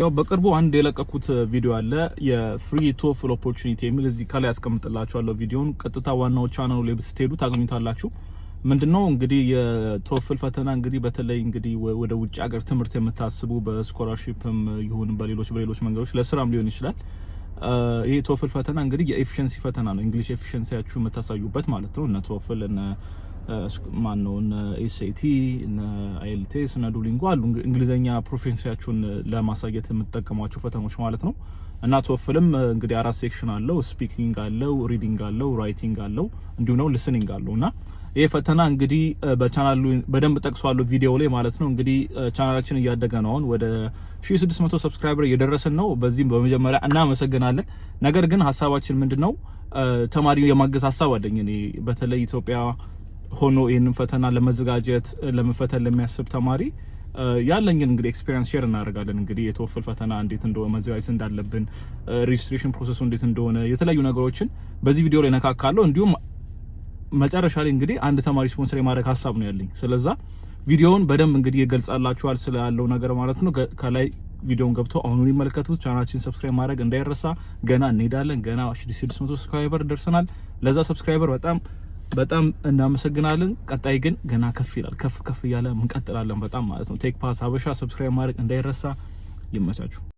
ያው በቅርቡ አንድ የለቀኩት ቪዲዮ አለ የፍሪ ቶፍል ኦፖርቹኒቲ የሚል እዚህ ከላይ አስቀምጥላችኋለሁ ቪዲዮን ቀጥታ ዋናው ቻናሉ ላይ ብትሄዱ ታገኙታላችሁ። ምንድነው እንግዲህ የቶፍል ፈተና እንግዲህ በተለይ እንግዲህ ወደ ውጭ ሀገር ትምህርት የምታስቡ በስኮላርሺፕም ይሁን በሌሎች መንገዶች ለስራም ሊሆን ይችላል። ይሄ ቶፍል ፈተና እንግዲህ የኤፊሺየንሲ ፈተና ነው። እንግሊሽ ኤፊሺየንሲያችሁ የምታሳዩበት ማለት ነው። እነ ቶፍል እነ ማነው እነ ኤስኤቲ እነ አይኤልቲኤስ እነ ዱሊንጎ አሉ እንግሊዘኛ ፕሮፌሽንሲያችሁን ለማሳየት የምትጠቀሟቸው ፈተናዎች ማለት ነው። እና ቶፍልም እንግዲህ 4 ሴክሽን አለው። ስፒኪንግ አለው፣ ሪዲንግ አለው፣ ራይቲንግ አለው፣ እንዲሁም ነው ሊስኒንግ አለው። እና ይሄ ፈተና እንግዲህ በቻናሉ በደንብ ጠቅሷለሁ ቪዲዮ ላይ ማለት ነው። እንግዲህ ቻናላችን እያደገ ነው። አሁን ወደ 1600 ሰብስክራይበር እየደረሰን ነው። በዚህም በመጀመሪያ እናመሰግናለን። ነገር ግን ሀሳባችን ምንድነው ተማሪ የማገዝ ሀሳብ አለኝ እኔ በተለይ ኢትዮጵያ ሆኖ ይሄንን ፈተና ለመዘጋጀት ለመፈተን ለሚያስብ ተማሪ ያለኝን እንግዲህ ኤክስፒሪየንስ ሼር እናደርጋለን። እንግዲህ የቶፍል ፈተና እንዴት እንደሆነ መዘጋጀት እንዳለብን ሬጅስትሬሽን ፕሮሰሱ እንዴት እንደሆነ የተለያዩ ነገሮችን በዚህ ቪዲዮ ላይ ነካካለሁ። እንዲሁም መጨረሻ ላይ እንግዲህ አንድ ተማሪ ስፖንሰር የማድረግ ሀሳብ ነው ያለኝ። ስለዛ ቪዲዮውን በደንብ እንግዲህ ይገልጻላችኋል ስላለው ነገር ማለት ነው። ከላይ ቪዲዮውን ገብተው አሁን ይመልከቱት። ቻናላችን ሰብስክራይብ ማድረግ እንዳይረሳ። ገና እንሄዳለን። ገና 1600 ሰብስክራይበር ደርሰናል። ለዛ ሰብስክራይበር በጣም እናመሰግናለን። ቀጣይ ግን ገና ከፍ ይላል። ከፍ እያለ እንቀጥላለን በጣም ማለት ነው። ቴክ ፓስ ሀበሻ ሰብስክራይብ ማድረግ እንዳይረሳ። ይመቻችሁ።